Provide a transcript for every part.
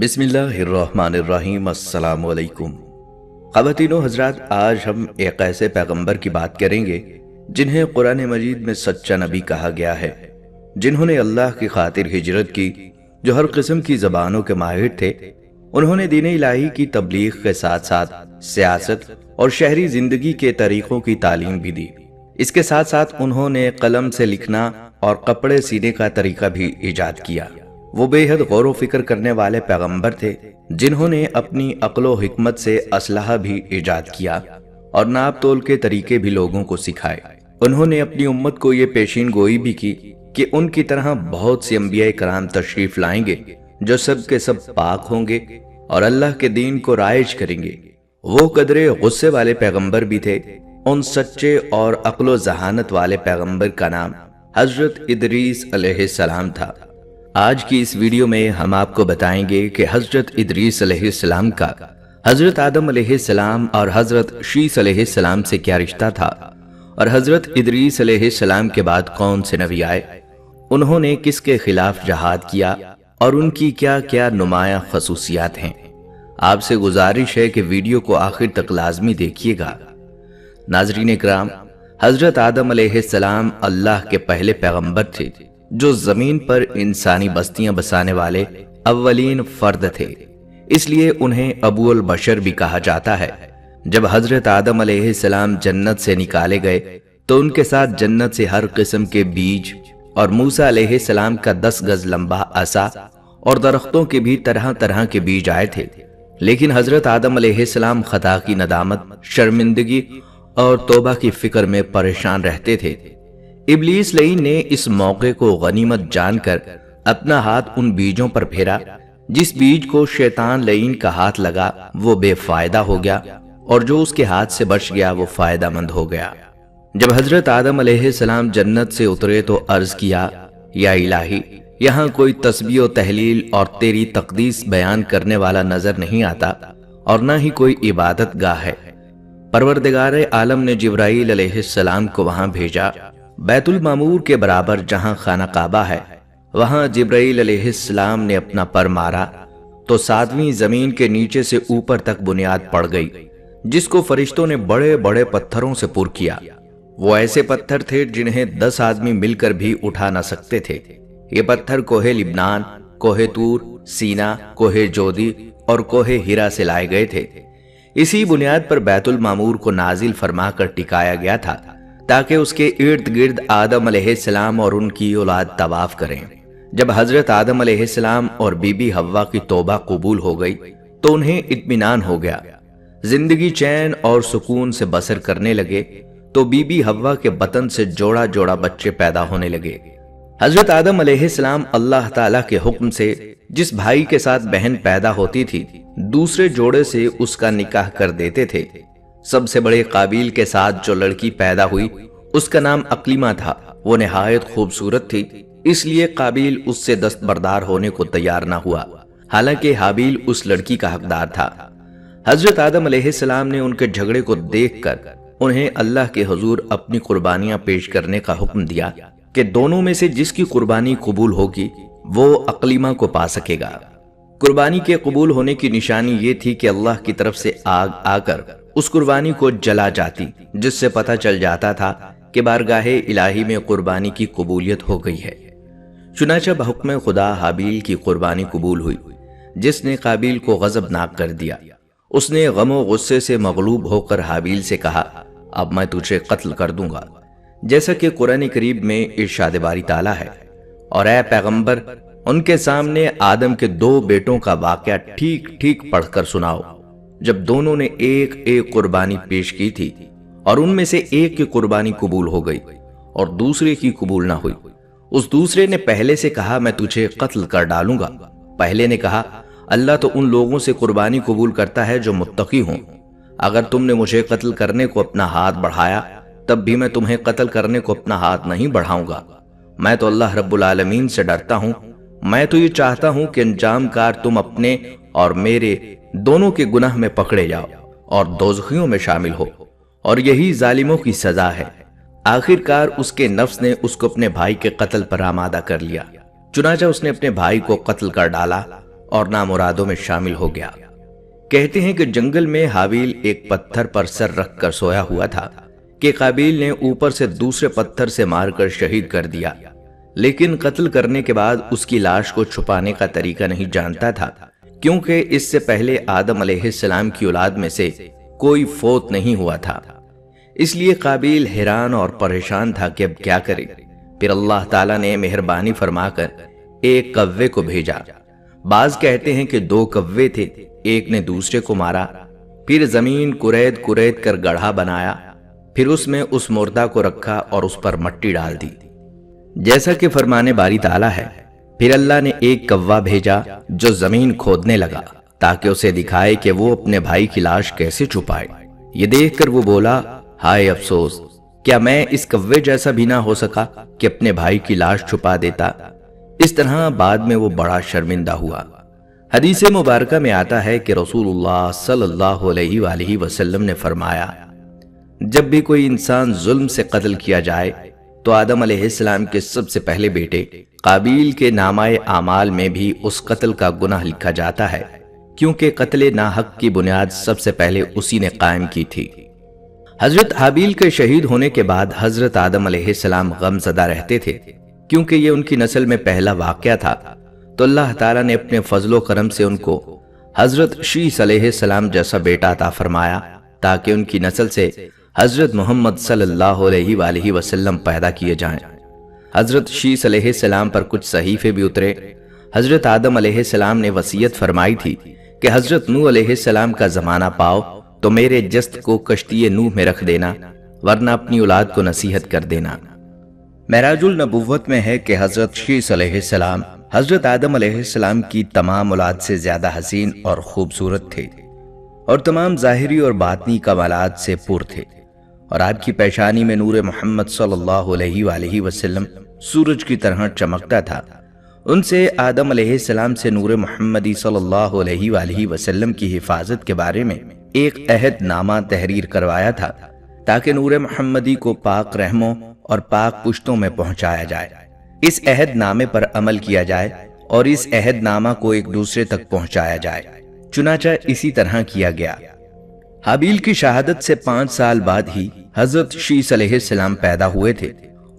بسم اللہ الرحمن الرحیم۔ السلام علیکم خواتین و حضرات، آج ہم ایک ایسے پیغمبر کی بات کریں گے جنہیں قرآن مجید میں سچا نبی کہا گیا ہے، جنہوں نے اللہ کی خاطر ہجرت کی، جو ہر قسم کی زبانوں کے ماہر تھے۔ انہوں نے دین الہی کی تبلیغ کے ساتھ ساتھ سیاست اور شہری زندگی کے طریقوں کی تعلیم بھی دی۔ اس کے ساتھ ساتھ انہوں نے قلم سے لکھنا اور کپڑے سینے کا طریقہ بھی ایجاد کیا۔ وہ بے حد غور و فکر کرنے والے پیغمبر تھے، جنہوں نے اپنی عقل و حکمت سے اسلحہ بھی ایجاد کیا اور ناپ تول کے طریقے بھی لوگوں کو سکھائے۔ انہوں نے اپنی امت کو یہ پیشین گوئی بھی کی کہ ان کی طرح بہت سے انبیاء کرام تشریف لائیں گے جو سب کے سب پاک ہوں گے اور اللہ کے دین کو رائج کریں گے۔ وہ قدرے غصے والے پیغمبر بھی تھے۔ ان سچے اور عقل و ذہانت والے پیغمبر کا نام حضرت ادریس علیہ السلام تھا۔ آج کی اس ویڈیو میں ہم آپ کو بتائیں گے کہ حضرت ادریس علیہ السلام کا حضرت آدم علیہ السلام اور حضرت شیس علیہ السلام سے کیا رشتہ تھا، اور حضرت ادریس علیہ السلام کے بعد کون سے نبی آئے، انہوں نے کس کے خلاف جہاد کیا اور ان کی کیا کیا نمایاں خصوصیات ہیں۔ آپ سے گزارش ہے کہ ویڈیو کو آخر تک لازمی دیکھیے گا۔ ناظرین اکرام، حضرت آدم علیہ السلام اللہ کے پہلے پیغمبر تھے جو زمین پر انسانی بستیاں بسانے والے اولین فرد تھے، اس لیے انہیں ابو البشر بھی کہا جاتا ہے۔ جب حضرت آدم علیہ السلام جنت سے نکالے گئے تو ان کے ساتھ جنت سے ہر قسم کے بیج اور موسیٰ علیہ السلام کا 10 گز لمبا عصا اور درختوں کے بھی طرح طرح کے بیج آئے تھے، لیکن حضرت آدم علیہ السلام خطا کی ندامت، شرمندگی اور توبہ کی فکر میں پریشان رہتے تھے۔ ابلیس لعین نے اس موقع کو غنیمت جان کر اپنا ہاتھ ان بیجوں پر پھیرا۔ جس بیج کو شیطان لعین کا ہاتھ لگا وہ بے فائدہ ہو گیا، اور جو اس کے ہاتھ سے بچ گیا وہ فائدہ مند ہو گیا۔ جب حضرت آدم علیہ السلام جنت سے اترے تو عرض کیا، یا الہی، یہاں کوئی تسبیح و تحلیل اور تیری تقدیس بیان کرنے والا نظر نہیں آتا، اور نہ ہی کوئی عبادت گاہ ہے۔ پروردگار عالم نے جبرائیل علیہ السلام کو وہاں بھیجا۔ بیت المعمور کے برابر جہاں خانہ کعبہ ہے، وہاں جبرائیل علیہ السلام نے اپنا پر مارا تو 7ویں زمین کے نیچے سے اوپر تک بنیاد پڑ گئی، جس کو فرشتوں نے بڑے بڑے پتھروں سے پر کیا۔ وہ ایسے پتھر تھے جنہیں 10 آدمی مل کر بھی اٹھا نہ سکتے تھے۔ یہ پتھر کوہ لبنان، کوہ طور، سینا، کوہ جودی اور کوہ ہیرا سے لائے گئے تھے۔ اسی بنیاد پر بیت المعمور کو نازل فرما کر ٹکایا گیا تھا تاکہ اس کے ارد گرد آدم علیہ السلام اور ان کی اولاد طواف کریں۔ جب حضرت آدم علیہ السلام اور بی بی حوا کی توبہ قبول ہو گئی تو انہیں اطمینان ہو گیا، زندگی چین اور سکون سے بسر کرنے لگے، تو بی بی حوا کے بطن سے جوڑا جوڑا بچے پیدا ہونے لگے۔ حضرت آدم علیہ السلام اللہ تعالیٰ کے حکم سے جس بھائی کے ساتھ بہن پیدا ہوتی تھی، دوسرے جوڑے سے اس کا نکاح کر دیتے تھے۔ سب سے بڑے قابیل کے ساتھ جو لڑکی پیدا ہوئی اس کا نام اقلیمہ تھا۔ وہ نہایت خوبصورت تھی، اس لیے قابیل اس سے دستبردار ہونے کو تیار نہ ہوا، حالانکہ حابیل اس لڑکی کا حقدار تھا۔ حضرت آدم علیہ السلام نے ان کے جھگڑے کو دیکھ کر انہیں اللہ کے حضور اپنی قربانیاں پیش کرنے کا حکم دیا کہ دونوں میں سے جس کی قربانی قبول ہوگی وہ اقلیمہ کو پا سکے گا۔ قربانی کے قبول ہونے کی نشانی یہ تھی کہ اللہ کی طرف سے آگ آ کر اس قربانی کو جلا جاتی، جس سے پتہ چل جاتا تھا کہ بارگاہ الہی میں قربانی کی قبولیت ہو گئی ہے۔ چنانچہ بحکم خدا حابیل کی قربانی قبول ہوئی، جس نے قابیل کو غضبناک کر دیا۔ اس نے غم و غصے سے مغلوب ہو کر حابیل سے کہا، اب میں تجھے قتل کر دوں گا، جیسا کہ قرآن کریم میں ارشاد باری تعالیٰ ہے۔ اور اے پیغمبر، ان کے سامنے آدم کے 2 بیٹوں کا واقعہ ٹھیک ٹھیک پڑھ کر سناؤ۔ جب دونوں نے ایک ایک قربانی پیش کی تھی اور ان میں سے ایک کی قربانی قبول ہو گئی اور دوسرے کی قبول نہ ہوئی، اس دوسرے نے پہلے سے کہا، میں تجھے قتل کر ڈالوں گا۔ پہلے نے کہا، اللہ تو ان لوگوں سے قربانی قبول کرتا ہے جو متقی ہوں۔ اگر تم نے مجھے قتل کرنے کو اپنا ہاتھ بڑھایا تب بھی میں تمہیں قتل کرنے کو اپنا ہاتھ نہیں بڑھاؤں گا۔ میں تو اللہ رب العالمین سے ڈرتا ہوں۔ میں تو یہ چاہتا ہوں کہ انجام کار تم اپنے اور میرے دونوں کے گناہ میں پکڑے جاؤ اور دوزخیوں میں شامل ہو، اور یہی ظالموں کی سزا ہے۔ آخر کار اس کے نفس نے اس کو اپنے بھائی کے قتل پر آمادہ کر لیا، چنانچہ اس نے اپنے بھائی کو قتل کر ڈالا اور نامرادوں میں شامل ہو گیا۔ کہتے ہیں کہ جنگل میں حابیل ایک پتھر پر سر رکھ کر سویا ہوا تھا کہ قابیل نے اوپر سے دوسرے پتھر سے مار کر شہید کر دیا، لیکن قتل کرنے کے بعد اس کی لاش کو چھپانے کا طریقہ نہیں جانتا تھا، کیونکہ اس سے پہلے آدم علیہ السلام کی اولاد میں سے کوئی فوت نہیں ہوا تھا۔ اس لیے قابیل حیران اور پریشان تھا کہ اب کیا کرے۔ پھر اللہ تعالیٰ نے مہربانی فرما کر ایک کوے کو بھیجا۔ بعض کہتے ہیں کہ 2 کوے تھے، ایک نے دوسرے کو مارا، پھر زمین کرید کرید کر گڑھا بنایا، پھر اس میں اس مردہ کو رکھا اور اس پر مٹی ڈال دی، جیسا کہ فرمان باری تعالیٰ ہے۔ پھر اللہ نے ایک کوا بھیجا جو زمین کھودنے لگا تاکہ اسے دکھائے کہ وہ اپنے بھائی کی لاش کیسے چھپائے۔ یہ دیکھ کر وہ بولا، ہائے افسوس، کیا میں اس کوے جیسا بھی نہ ہو سکا کہ اپنے بھائی کی لاش چھپا دیتا۔ اس طرح بعد میں وہ بڑا شرمندہ ہوا۔ حدیث مبارکہ میں آتا ہے کہ رسول اللہ صلی اللہ علیہ وآلہ وسلم نے فرمایا، جب بھی کوئی انسان ظلم سے قتل کیا جائے تو آدم علیہ السلام کے سب سے پہلے بیٹے قابیل کے نامہ اعمال میں بھی اس قتل کا گناہ لکھا جاتا ہے، کیونکہ قتل ناحق کی بنیاد سب سے پہلے اسی نے قائم کی تھی۔ حضرت حابیل کے شہید ہونے کے بعد حضرت آدم علیہ السلام غم زدہ رہتے تھے، کیونکہ یہ ان کی نسل میں پہلا واقعہ تھا، تو اللہ تعالیٰ نے اپنے فضل و کرم سے ان کو حضرت شیس علیہ السلام جیسا بیٹا عطا فرمایا، تاکہ ان کی نسل سے حضرت محمد صلی اللہ علیہ وآلہ وسلم پیدا کیے جائیں۔ حضرت شیس علیہ السلام پر کچھ صحیفے بھی اترے۔ حضرت آدم علیہ السلام نے وصیت فرمائی تھی کہ حضرت نوح علیہ السلام کا زمانہ پاؤ تو میرے جسد کو کشتی نوح میں رکھ دینا، ورنہ اپنی اولاد کو نصیحت کر دینا۔ معراج النبوت میں ہے کہ حضرت شیس علیہ السلام حضرت آدم علیہ السلام کی تمام اولاد سے زیادہ حسین اور خوبصورت تھے، اور تمام ظاہری اور باطنی کمالات سے پر تھے، اور آپ کی پیشانی میں نور محمد صلی اللہ علیہ وآلہ وسلم سورج کی طرح چمکتا تھا۔ ان سے آدم علیہ السلام سے نور محمدی صلی اللہ علیہ وآلہ وسلم کی حفاظت کے بارے میں ایک عہد نامہ تحریر کروایا تھا، تاکہ نور محمدی کو پاک رحموں اور پاک پشتوں میں پہنچایا جائے، اس عہد نامے پر عمل کیا جائے اور اس عہد نامہ کو ایک دوسرے تک پہنچایا جائے۔ چنانچہ اسی طرح کیا گیا۔ حابیل کی شہادت سے 5 سال بعد ہی حضرت شیس علیہ السلام پیدا ہوئے تھے،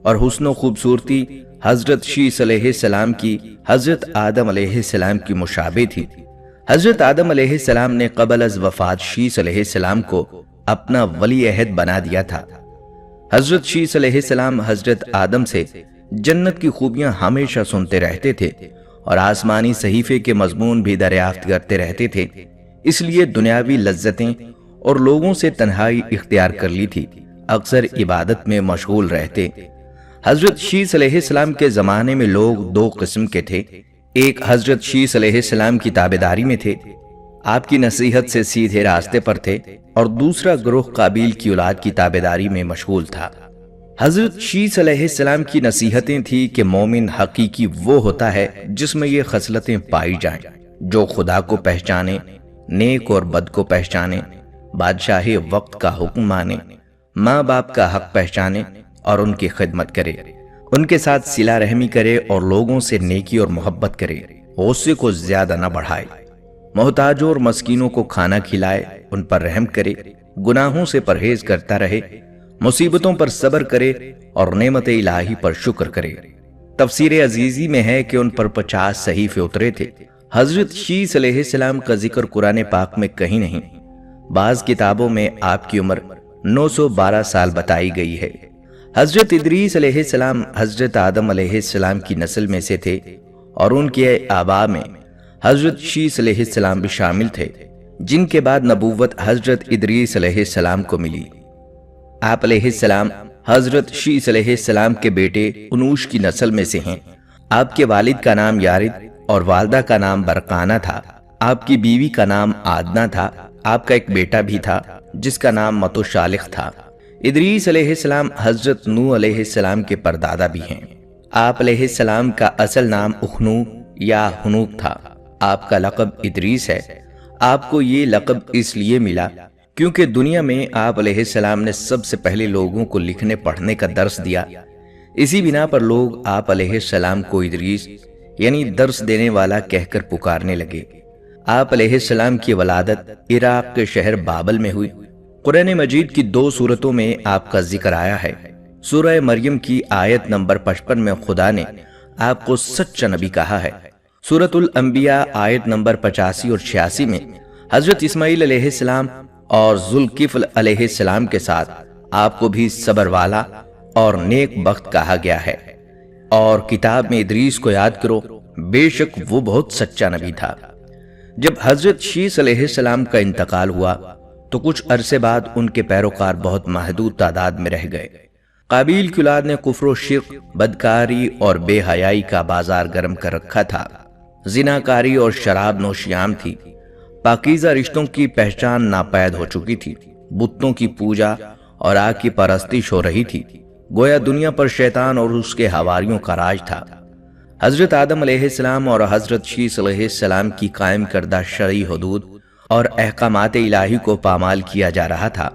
اور حسن و خوبصورتی حضرت شیس علیہ السلام کی حضرت آدم علیہ السلام کی مشابہ تھی۔ حضرت آدم علیہ السلام نے قبل از وفات شیس علیہ السلام کو اپنا ولی عہد بنا دیا تھا۔ حضرت شیس علیہ السلام حضرت آدم سے جنت کی خوبیاں ہمیشہ سنتے رہتے تھے، اور آسمانی صحیفے کے مضمون بھی دریافت کرتے رہتے تھے، اس لیے دنیاوی لذتیں اور لوگوں سے تنہائی اختیار کر لی تھی، اکثر عبادت میں مشغول رہتے۔ حضرت شیس علیہ السلام کے زمانے میں لوگ 2 قسم کے تھے، ایک حضرت شیس علیہ السلام کی تابعداری میں تھے، آپ کی نصیحت سے سیدھے راستے پر تھے، اور دوسرا گروہ قابیل کی اولاد کی تابعداری میں مشغول تھا۔ حضرت شیس علیہ السلام کی نصیحتیں تھی کہ مومن حقیقی وہ ہوتا ہے جس میں یہ خصلتیں پائی جائیں، جو خدا کو پہچانے، نیک اور بد کو پہچانے، بادشاہ وقت کا حکم مانے، ماں باپ کا حق پہچانے اور ان کی خدمت کرے، ان کے ساتھ صلہ رحمی کرے اور لوگوں سے نیکی اور محبت کرے، غصے کو زیادہ نہ بڑھائے، محتاجوں اور مسکینوں کو کھانا کھلائے، ان پر رحم کرے، گناہوں سے پرہیز کرتا رہے، مصیبتوں پر صبر کرے اور نعمت الہی پر شکر کرے۔ تفسیر عزیزی میں ہے کہ ان پر 50 صحیفے اترے تھے۔ حضرت شیس علیہ السلام کا ذکر قرآن پاک میں کہیں نہیں، بعض کتابوں میں آپ کی عمر 912 سال بتائی گئی ہے۔ حضرت ادریس علیہ السلام حضرت آدم علیہ السلام کی نسل میں سے تھے، اور ان کے آباء میں حضرت شیس علیہ السلام بھی شامل تھے، جن کے بعد نبوت حضرت ادریس علیہ السلام کو ملی۔ آپ علیہ السلام حضرت شیس علیہ السلام کے بیٹے انوش کی نسل میں سے ہیں۔ آپ کے والد کا نام یارد اور والدہ کا نام برقانہ تھا۔ آپ کی بیوی کا نام آدنہ تھا۔ آپ کا ایک بیٹا بھی تھا جس کا نام متوشالخ تھا۔ ادریس علیہ السلام حضرت نوح علیہ السلام کے پردادا بھی ہیں۔ آپ علیہ السلام کا اصل نام اخنوک یا ہنوک تھا۔ آپ کا لقب ادریس ہے۔ آپ کو یہ لقب اس لیے ملا کیونکہ دنیا میں آپ علیہ السلام نے سب سے پہلے لوگوں کو لکھنے پڑھنے کا درس دیا۔ اسی بنا پر لوگ آپ علیہ السلام کو ادریس یعنی درس دینے والا کہہ کر پکارنے لگے۔ آپ علیہ السلام کی ولادت عراق کے شہر بابل میں ہوئی۔ قرآن مجید کی 2 سورتوں میں آپ کا ذکر آیا ہے۔ سورہ مریم کی آیت نمبر 55 میں خدا نے آپ کو سچا نبی کہا ہے۔ سورۃ الانبیاء آیت نمبر 85 اور 86 میں حضرت اسماعیل علیہ السلام اور ذوالکفل علیہ السلام کے ساتھ آپ کو بھی صبر والا اور نیک بخت کہا گیا ہے۔ اور کتاب میں ادریس کو یاد کرو، بے شک وہ بہت سچا نبی تھا۔ جب حضرت شیس علیہ السلام کا انتقال ہوا تو کچھ عرصے بعد ان کے پیروکار بہت محدود تعداد میں رہ گئے۔ قابیل کی اولاد نے کفر و شرک، بدکاری اور بے حیائی کا بازار گرم کر رکھا تھا۔ زناکاری اور شراب نوشی عام تھی۔ پاکیزہ رشتوں کی پہچان ناپید ہو چکی تھی۔ بتوں کی پوجا اور آگ کی پرستش ہو رہی تھی۔ گویا دنیا پر شیطان اور اس کے حواریوں کا راج تھا۔ حضرت آدم علیہ السلام اور حضرت شیس علیہ السلام کی قائم کردہ شرعی حدود اور احکامات الہی کو پامال کیا جا رہا تھا،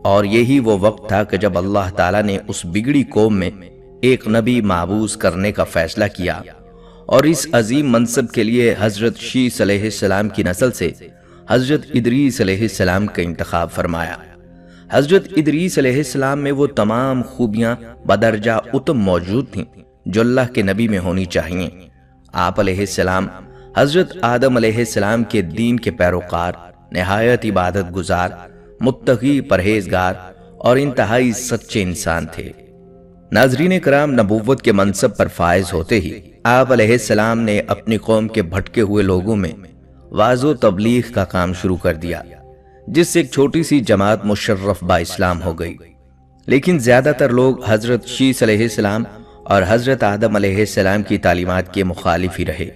اور یہی وہ وقت تھا کہ جب اللہ تعالیٰ نے اس بگڑی قوم میں ایک نبی مابعوث کرنے کا فیصلہ کیا، اور اس عظیم منصب کے لیے حضرت شیس علیہ السلام کی نسل سے حضرت ادریس علیہ السلام کا انتخاب فرمایا۔ حضرت ادریس علیہ السلام میں وہ تمام خوبیاں بدرجہ اتم موجود تھیں جو اللہ کے نبی میں ہونی چاہیے۔ آپ علیہ السلام حضرت آدم علیہ السلام کے دین کے پیروکار، نہایت عبادت گزار، متقی، پرہیزگار اور انتہائی سچے انسان تھے۔ ناظرین کرام، نبوت کے منصب پر فائز ہوتے ہی آپ علیہ السلام نے اپنی قوم کے بھٹکے ہوئے لوگوں میں وعظ و تبلیغ کا کام شروع کر دیا، جس سے ایک چھوٹی سی جماعت مشرف با اسلام ہو گئی۔ لیکن زیادہ تر لوگ حضرت شیس علیہ السلام اور حضرت آدم علیہ السلام کی تعلیمات کے مخالف ہی رہے۔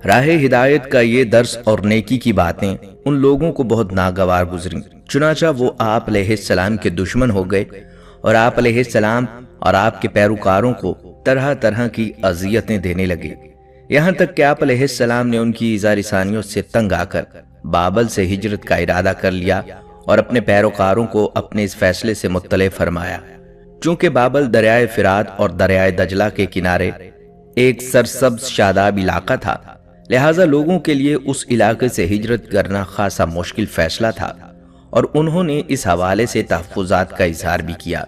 راہ ہدایت کا یہ درس اور نیکی کی باتیں ان لوگوں کو بہت ناگوار گزریں، چنانچہ وہ آپ علیہ السلام کے دشمن ہو گئے اور آپ علیہ السلام اور آپ کے پیروکاروں کو طرح طرح کی اذیتیں دینے لگے، یہاں تک کہ آپ علیہ السلام نے ان کی ایذا رسانیوں سے تنگ آ کر بابل سے ہجرت کا ارادہ کر لیا اور اپنے پیروکاروں کو اپنے اس فیصلے سے مطلع فرمایا۔ چونکہ بابل دریائے فرات اور دریائے دجلہ کے کنارے ایک سرسبز شاداب علاقہ تھا، لہٰذا لوگوں کے لیے اس علاقے سے ہجرت کرنا خاصا مشکل فیصلہ تھا، اور انہوں نے اس حوالے سے تحفظات کا اظہار بھی کیا۔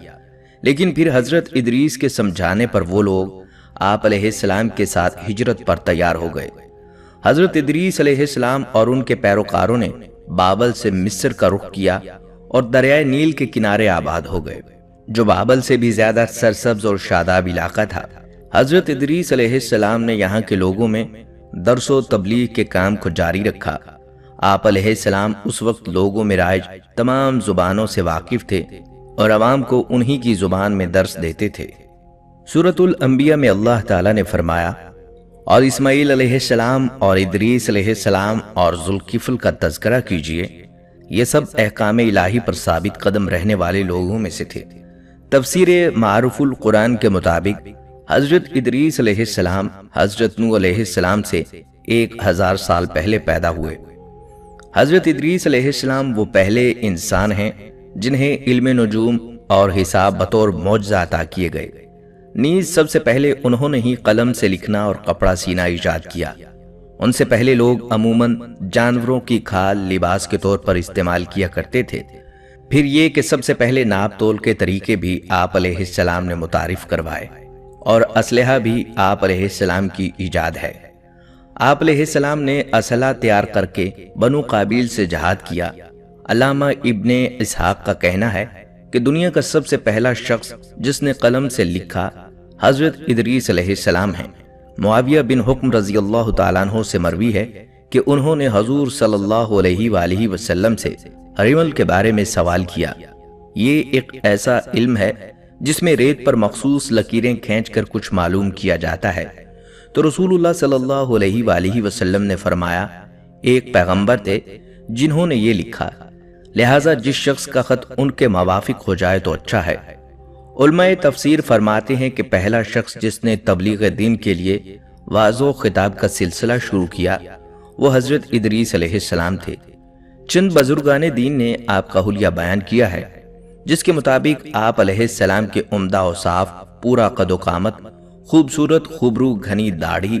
لیکن پھر حضرت ادریس کے سمجھانے پر وہ لوگ آپ علیہ السلام کے ساتھ ہجرت پر تیار ہو گئے۔ حضرت ادریس علیہ السلام اور ان کے پیروکاروں نے بابل سے مصر کا رخ کیا اور دریائے نیل کے کنارے آباد ہو گئے، جو بابل سے بھی زیادہ سرسبز اور شاداب علاقہ تھا۔ حضرت ادریس علیہ السلام نے یہاں کے لوگوں میں درس و تبلیغ کے کام کو جاری رکھا۔ آپ علیہ السلام اس وقت لوگوں میں رائج تمام زبانوں سے واقف تھے اور عوام کو انہی کی زبان میں درس دیتے تھے۔ سورۃ الانبیاء میں اللہ تعالیٰ نے فرمایا، اور اسماعیل علیہ السلام اور ادریس علیہ السلام اور ذوالکفل کا تذکرہ کیجئے، یہ سب احکام الہی پر ثابت قدم رہنے والے لوگوں میں سے تھے۔ تفسیر معروف القرآن کے مطابق حضرت ادریس علیہ السلام حضرت نوح علیہ السلام سے 1000 سال پہلے پیدا ہوئے۔ حضرت ادریس علیہ السلام وہ پہلے انسان ہیں جنہیں علم نجوم اور حساب بطور معجزہ عطا کیے گئے۔ نیز سب سے پہلے انہوں نے ہی قلم سے لکھنا اور کپڑا سینا ایجاد کیا۔ ان سے پہلے لوگ عموماً جانوروں کی کھال لباس کے طور پر استعمال کیا کرتے تھے۔ پھر یہ کہ سب سے پہلے ناپ تول کے طریقے بھی آپ علیہ السلام نے متعارف کروائے، اور اسلحہ بھی آپ علیہ السلام کی ایجاد ہے۔ آپ علیہ السلام نے اسلحہ تیار کر کے بنو قابیل سے جہاد کیا۔ علامہ ابن اسحاق کا کہنا ہے کہ دنیا کا سب سے پہلا شخص جس نے قلم سے لکھا حضرت ادریس علیہ السلام ہیں۔ معاویہ بن حکم رضی اللہ تعالیٰ عنہ سے مروی ہے کہ انہوں نے حضور صلی اللہ علیہ وآلہ وسلم سے رمل کے بارے میں سوال کیا۔ یہ ایک ایسا علم ہے جس میں ریت پر مخصوص لکیریں کھینچ کر کچھ معلوم کیا جاتا ہے۔ تو رسول اللہ صلی اللہ علیہ وآلہ وسلم نے فرمایا، ایک پیغمبر تھے جنہوں نے یہ لکھا، لہٰذا جس شخص کا خط ان کے موافق ہو جائے تو اچھا ہے۔ علماء تفسیر فرماتے ہیں کہ پہلا شخص جس نے تبلیغ دین کے لیے وعظ و خطاب کا سلسلہ شروع کیا وہ حضرت ادریس علیہ السلام تھے۔ چند بزرگان دین نے آپ کا حلیہ بیان کیا ہے، جس کے مطابق آپ علیہ السلام کے عمدہ اوصاف، پورا قد و قامت، خوبصورت خوبرو گھنی داڑھی،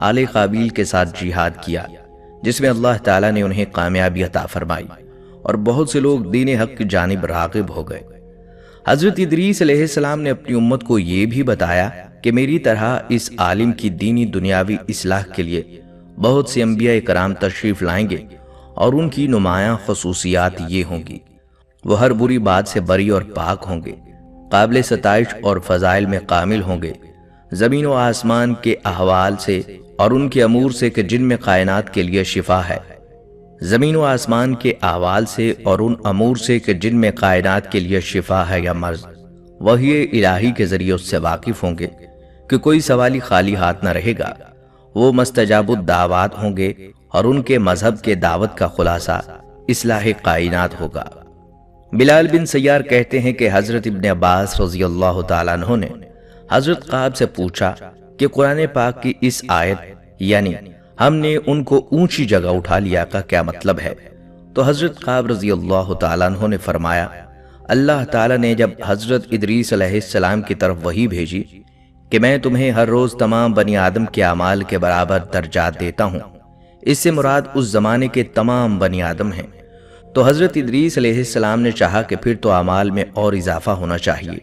آل قابیل کے ساتھ جہاد کیا، جس میں اللہ تعالیٰ نے انہیں کامیابی عطا فرمائی اور بہت سے لوگ دین حق کی جانب راغب ہو گئے۔ حضرت ادریس علیہ السلام نے اپنی امت کو یہ بھی بتایا کہ میری طرح اس عالم کی دینی دنیاوی اصلاح کے لیے بہت سے انبیاء کرام تشریف لائیں گے، اور ان کی نمایاں خصوصیات یہ ہوں گی: وہ ہر بری بات سے بری اور پاک ہوں گے، قابل ستائش اور فضائل میں کامل ہوں گے، زمین و آسمان کے احوال سے اور ان کے امور سے کہ جن میں کائنات کے لیے شفا ہے، زمین و آسمان کے احوال سے اور ان امور سے کہ جن میں کائنات کے لیے شفا ہے یا مرض، وحی الہی کے ذریعے اس سے واقف ہوں گے کہ کوئی سوالی خالی ہاتھ نہ رہے گا۔ وہ مستجاب الدعوات ہوں گے اور ان کے مذہب کے دعوت کا خلاصہ اصلاح کائنات ہوگا۔ بلال بن سیار کہتے ہیں کہ حضرت ابن عباس رضی اللہ تعالیٰ عنہ نے حضرت قعب سے پوچھا کہ قرآن پاک کی اس آیت یعنی ہم نے ان کو اونچی جگہ اٹھا لیا کا کیا مطلب ہے؟ تو حضرت قعب رضی اللہ تعالیٰ عنہ نے فرمایا، اللہ تعالیٰ نے جب حضرت ادریس علیہ السلام کی طرف وحی بھیجی کہ میں تمہیں ہر روز تمام بنی آدم کے اعمال کے برابر درجات دیتا ہوں، اس سے مراد اس زمانے کے تمام بنی آدم ہیں، تو حضرت ادریس علیہ السلام نے چاہا کہ پھر تو اعمال میں اور اضافہ ہونا چاہیے۔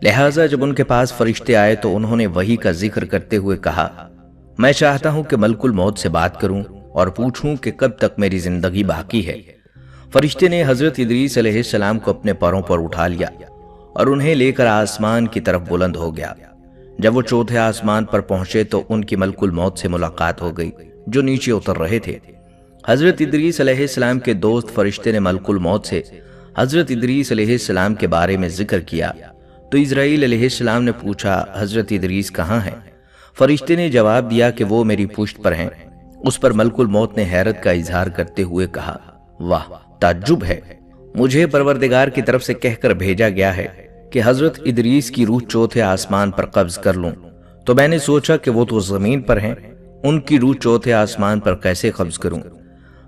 لہٰذا جب ان کے پاس فرشتے آئے تو انہوں نے وحی کا ذکر کرتے ہوئے کہا، میں چاہتا ہوں کہ ملک الموت سے بات کروں اور پوچھوں کہ کب تک میری زندگی باقی ہے۔ فرشتے نے حضرت ادریس علیہ السلام کو اپنے پروں پر اٹھا لیا اور انہیں لے کر آسمان کی طرف بلند ہو گیا۔ جب وہ چوتھے آسمان پر پہنچے تو ان کی ملک الموت سے ملاقات ہو گئی جو نیچے اتر رہے تھے۔ حضرت ادریس علیہ السلام کے دوست فرشتے نے ملک الموت سے حضرت ادریس علیہ السلام کے بارے میں ذکر کیا تو اسرائیل علیہ السلام نے پوچھا، حضرت ادریس کہاں ہیں؟ فرشتے نے جواب دیا کہ وہ میری پشت پر ہیں۔ اس پر ملک الموت نے حیرت کا اظہار کرتے ہوئے کہا، واہ، تعجب ہے، مجھے پروردگار کی طرف سے کہہ کر بھیجا گیا ہے کہ حضرت ادریس کی روح چوتھے آسمان پر قبض کر لوں، تو میں نے سوچا کہ وہ تو زمین پر ہیں، ان کی روح چوتھے آسمان پر کیسے قبض کروں؟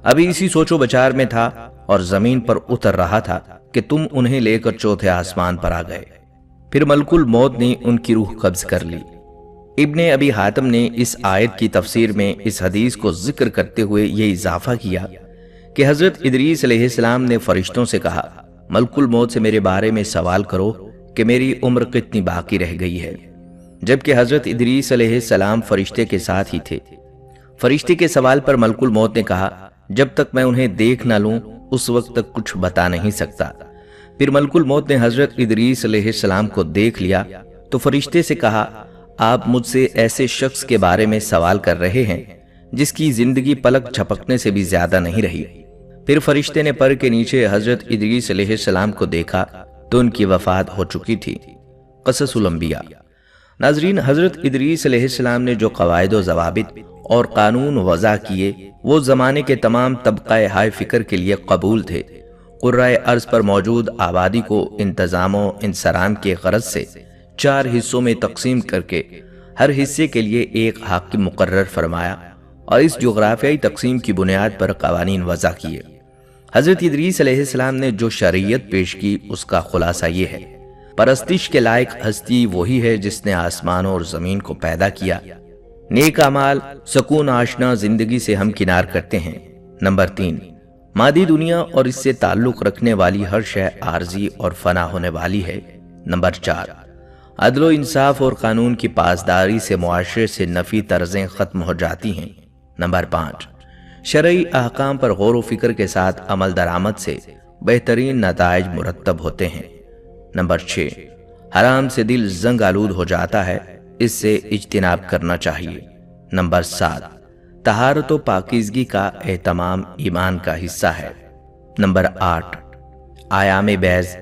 ابھی اسی سوچ و بچار میں تھا اور زمین پر اتر رہا تھا کہ تم انہیں لے کر چوتھے آسمان پر آ گئے، پھر ملک الموت نے ان کی روح قبض کر لی۔ ابن ابی حاتم نے اس آیت کی تفسیر میں اس حدیث کو ذکر کرتے ہوئے یہ اضافہ کیا کہ حضرت ادریس علیہ السلام نے فرشتوں سے کہا، ملک الموت سے میرے بارے میں سوال کرو کہ میری عمر کتنی باقی رہ گئی ہے، جبکہ حضرت ادریس علیہ السلام فرشتے کے ساتھ ہی تھے۔ فرشتے کے سوال پر ملک الموت نے کہا، جب تک میں انہیں دیکھ نہ لوں اس وقت تک کچھ بتا نہیں سکتا۔ پھر ملک الموت نے حضرت ادریس علیہ السلام کو دیکھ لیا تو فرشتے سے کہا، آپ مجھ سے ایسے شخص کے بارے میں سوال کر رہے ہیں جس کی زندگی پلک جھپکنے سے بھی زیادہ نہیں رہی۔ پھر فرشتے نے پر کے نیچے حضرت ادریس علیہ السلام کو دیکھا تو ان کی وفات ہو چکی تھی۔ قصص الانبیاء۔ ناظرین، حضرت ادریس علیہ السلام نے جو قواعد و ضوابط اور قانون وضع کیے وہ زمانے کے تمام طبقہ ہائے فکر کے لیے قبول تھے۔ قرۂ ارض پر موجود آبادی کو انتظام و انصرام کے غرض سے 4 حصوں میں تقسیم کر کے ہر حصے کے لیے ایک حاکم مقرر فرمایا اور اس جغرافیائی تقسیم کی بنیاد پر قوانین وضع کیے۔ حضرت ادریس علیہ السلام نے جو شریعت پیش کی اس کا خلاصہ یہ ہے، پرستش کے لائق ہستی وہی ہے جس نے آسمانوں اور زمین کو پیدا کیا۔ نیک اعمال سکون آشنا زندگی سے ہمکنار کرتے ہیں۔ نمبر 3، مادی دنیا اور اس سے تعلق رکھنے والی ہر شے عارضی اور فنا ہونے والی ہے۔ نمبر 4، عدل و انصاف اور قانون کی پاسداری سے معاشرے سے نفی طرزیں ختم ہو جاتی ہیں۔ نمبر 5، شرعی احکام پر غور و فکر کے ساتھ عمل درآمد سے بہترین نتائج مرتب ہوتے ہیں۔ نمبر 6، حرام سے دل زنگ آلود ہو جاتا ہے، اس سے اجتناب کرنا چاہیے۔ نمبر 7، طہارت و پاکیزگی کا اہتمام ایمان کا حصہ ہے۔ نمبر 8، ایام بیض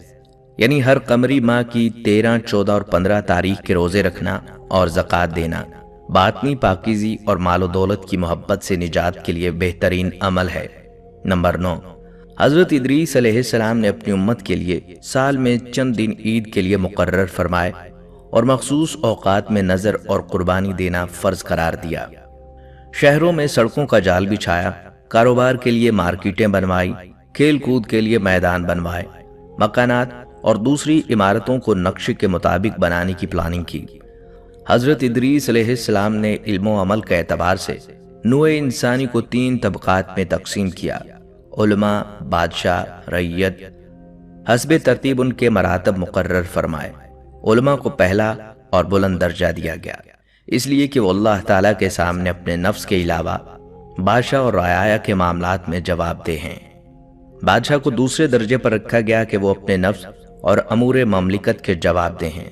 یعنی ہر قمری ماہ کی 13، 14 اور 15 تاریخ کے روزے رکھنا اور زکوٰۃ دینا باطنی پاکیزی اور مال و دولت کی محبت سے نجات کے لیے بہترین عمل ہے۔ نمبر 9، حضرت ادریس علیہ السلام نے اپنی امت کے لیے سال میں چند دن عید کے لیے مقرر فرمائے اور مخصوص اوقات میں نذر اور قربانی دینا فرض قرار دیا۔ شہروں میں سڑکوں کا جال بچھایا، کاروبار کے لیے مارکیٹیں بنوائی، کھیل کود کے لیے میدان بنوائے، مکانات اور دوسری عمارتوں کو نقشے کے مطابق بنانے کی پلاننگ کی۔ حضرت ادریس علیہ السلام نے علم و عمل کے اعتبار سے نوع انسانی کو 3 طبقات میں تقسیم کیا: علماء، بادشاہ، رعیت۔ حسب ترتیب ان کے مراتب مقرر فرمائے۔ علماء کو پہلا اور بلند درجہ دیا گیا، اس لیے کہ وہ اللہ تعالیٰ کے سامنے اپنے نفس کے علاوہ بادشاہ اور رعایا کے معاملات میں جواب دہ ہیں۔ بادشاہ کو دوسرے درجے پر رکھا گیا کہ وہ اپنے نفس اور امور مملکت کے جواب دہ ہیں۔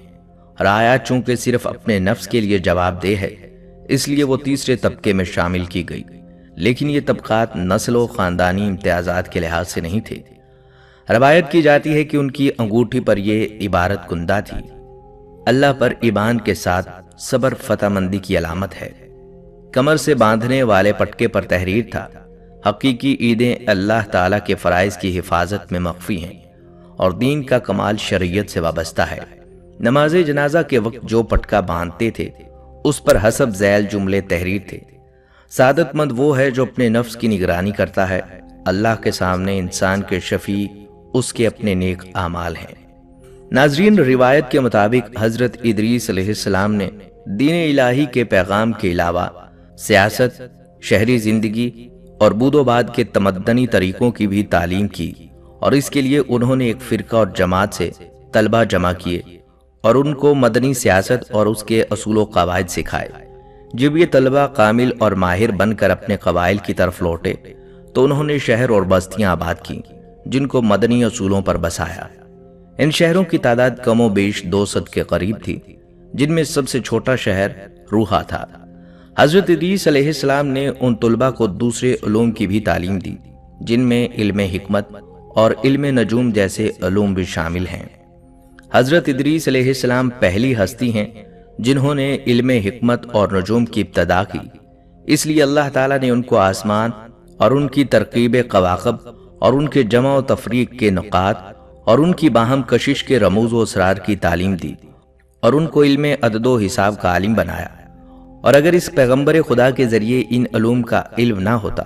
رعایا چونکہ صرف اپنے نفس کے لیے جواب دہ ہے، اس لیے وہ تیسرے طبقے میں شامل کی گئی، لیکن یہ طبقات نسل و خاندانی امتیازات کے لحاظ سے نہیں تھے۔ روایت کی جاتی ہے کہ ان کی انگوٹھی پر یہ عبارت کندہ تھی: اللہ پر ایمان کے ساتھ صبر فتح مندی کی علامت ہے۔ کمر سے باندھنے والے پٹکے پر تحریر تھا: حقیقی عیدیں اللہ تعالیٰ کے فرائض کی حفاظت میں مخفی ہیں اور دین کا کمال شریعت سے وابستہ ہے۔ نماز جنازہ کے وقت جو پٹکا باندھتے تھے اس پر حسب ذیل جملے تحریر تھے: سعادت مند وہ ہے جو اپنے نفس کی نگرانی کرتا ہے، اللہ کے سامنے انسان کے شفیع اس کے اپنے نیک اعمال ہیں۔ ناظرین، روایت کے مطابق حضرت ادریس علیہ السلام نے دین الہی کے پیغام کے علاوہ سیاست، شہری زندگی اور بود و باد کے تمدنی طریقوں کی بھی تعلیم کی، اور اس کے لیے انہوں نے ایک فرقہ اور جماعت سے طلبہ جمع کیے اور ان کو مدنی سیاست اور اس کے اصول و قواعد سکھائے۔ جب یہ طلبہ کامل اور ماہر بن کر اپنے قبائل کی طرف لوٹے تو انہوں نے شہر اور بستیاں آباد کی جن کو مدنی اصولوں پر بسایا۔ ان شہروں کی تعداد کم و بیش 200 کے قریب تھی، جن میں سب سے چھوٹا شہر روحا تھا۔ حضرت ادریس علیہ السلام نے ان طلبہ کو دوسرے علوم کی بھی تعلیم دی، جن میں علم حکمت اور علم نجوم جیسے علوم بھی شامل ہیں۔ حضرت ادریس علیہ السلام پہلی ہستی ہیں جنہوں نے علم حکمت اور نجوم کی ابتدا کی، اس لیے اللہ تعالیٰ نے ان کو آسمان اور ان کی ترکیب کواکب اور ان کے جمع و تفریق کے نقاط اور ان کی باہم کشش کے رموز و اسرار کی تعلیم دی اور ان کو علم عدد و حساب کا عالم بنایا۔ اور اگر اس پیغمبر خدا کے ذریعے ان علوم کا علم نہ ہوتا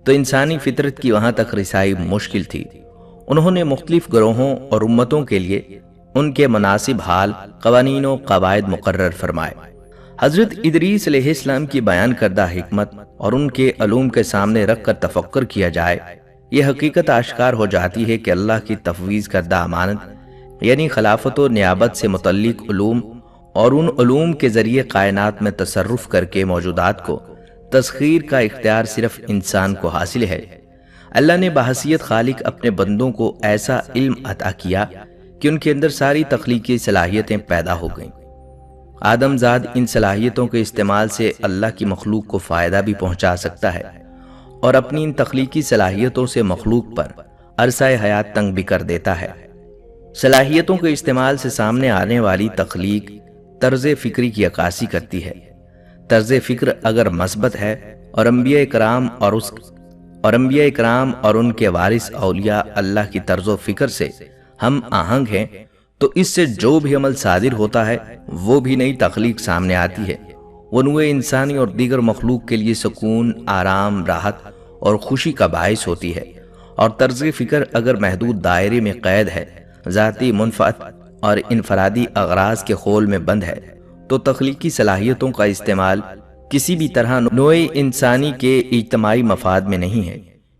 تو انسانی فطرت کی وہاں تک رسائی مشکل تھی۔ انہوں نے مختلف گروہوں اور امتوں کے لیے ان کے مناسب حال، قوانین و قواعد مقرر فرمائے۔ حضرت ادریس علیہ السلام کی بیان کردہ حکمت اور ان کے علوم کے سامنے رکھ کر تفکر کیا جائے، یہ حقیقت آشکار ہو جاتی ہے کہ اللہ کی تفویض کردہ امانت یعنی خلافت و نیابت سے متعلق علوم اور ان علوم کے ذریعے کائنات میں تصرف کر کے موجودات کو تسخیر کا اختیار صرف انسان کو حاصل ہے۔ اللہ نے بحیثیت خالق اپنے بندوں کو ایسا علم عطا کیا کہ ان کے اندر ساری تخلیقی صلاحیتیں پیدا ہو گئیں۔ آدم زاد ان صلاحیتوں کے استعمال سے اللہ کی مخلوق کو فائدہ بھی پہنچا سکتا ہے اور اپنی ان تخلیقی صلاحیتوں سے مخلوق پر عرصہ حیات تنگ بھی کر دیتا ہے۔ صلاحیتوں کے استعمال سے سامنے آنے والی تخلیق طرز فکری کی عکاسی کرتی ہے۔ طرز فکر اگر مثبت ہے اور انبیاء اکرام اور ان کے وارث اولیاء اللہ کی طرز و فکر سے ہم آہنگ ہیں تو اس سے جو بھی عمل صادر ہوتا ہے وہ بھی نئی تخلیق سامنے آتی ہے۔ وہ نوع انسانی اور دیگر مخلوق کے لیے سکون، آرام، راحت اور خوشی کا باعث ہوتی ہے۔ اور طرز فکر اگر محدود دائرے میں قید ہے، ذاتی منفعت اور انفرادی اغراض کے خول میں بند ہے، تو تخلیقی صلاحیتوں کا استعمال کسی بھی طرح نوع انسانی کے اجتماعی مفاد میں نہیں ہے،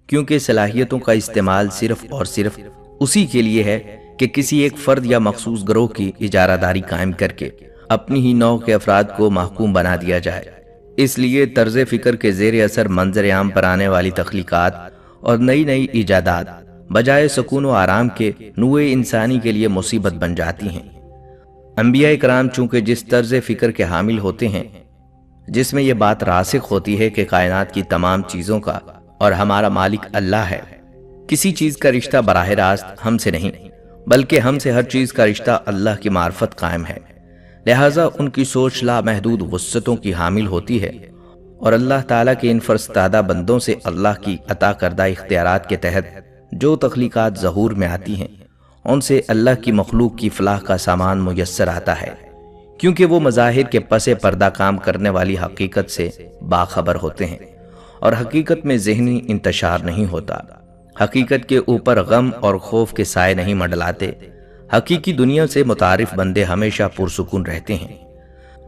کیونکہ صلاحیتوں کا استعمال صرف اور صرف اسی کے لیے ہے کہ کسی ایک فرد یا مخصوص گروہ کی اجارہ داری قائم کر کے اپنی ہی نوع کے افراد کو محکوم بنا دیا جائے۔ اس لیے طرز فکر کے زیر اثر منظر عام پر آنے والی تخلیقات اور نئی نئی ایجادات بجائے سکون و آرام کے نوع انسانی کے لیے مصیبت بن جاتی ہیں۔ انبیاء کرام چونکہ جس طرز فکر کے حامل ہوتے ہیں جس میں یہ بات راسخ ہوتی ہے کہ کائنات کی تمام چیزوں کا اور ہمارا مالک اللہ ہے، کسی چیز کا رشتہ براہ راست ہم سے نہیں بلکہ ہم سے ہر چیز کا رشتہ اللہ کی معرفت قائم ہے، لہٰذا ان کی سوچ لامحدود وسعتوں کی حامل ہوتی ہے اور اللہ تعالیٰ کے ان فرستادہ بندوں سے اللہ کی عطا کردہ اختیارات کے تحت جو تخلیقات ظہور میں آتی ہیں ان سے اللہ کی مخلوق کی فلاح کا سامان میسر آتا ہے، کیونکہ وہ مظاہر کے پس پردہ کام کرنے والی حقیقت سے باخبر ہوتے ہیں اور حقیقت میں ذہنی انتشار نہیں ہوتا۔ حقیقت کے اوپر غم اور خوف کے سائے نہیں منڈلاتے۔ حقیقی دنیا سے متعارف بندے ہمیشہ پرسکون رہتے ہیں۔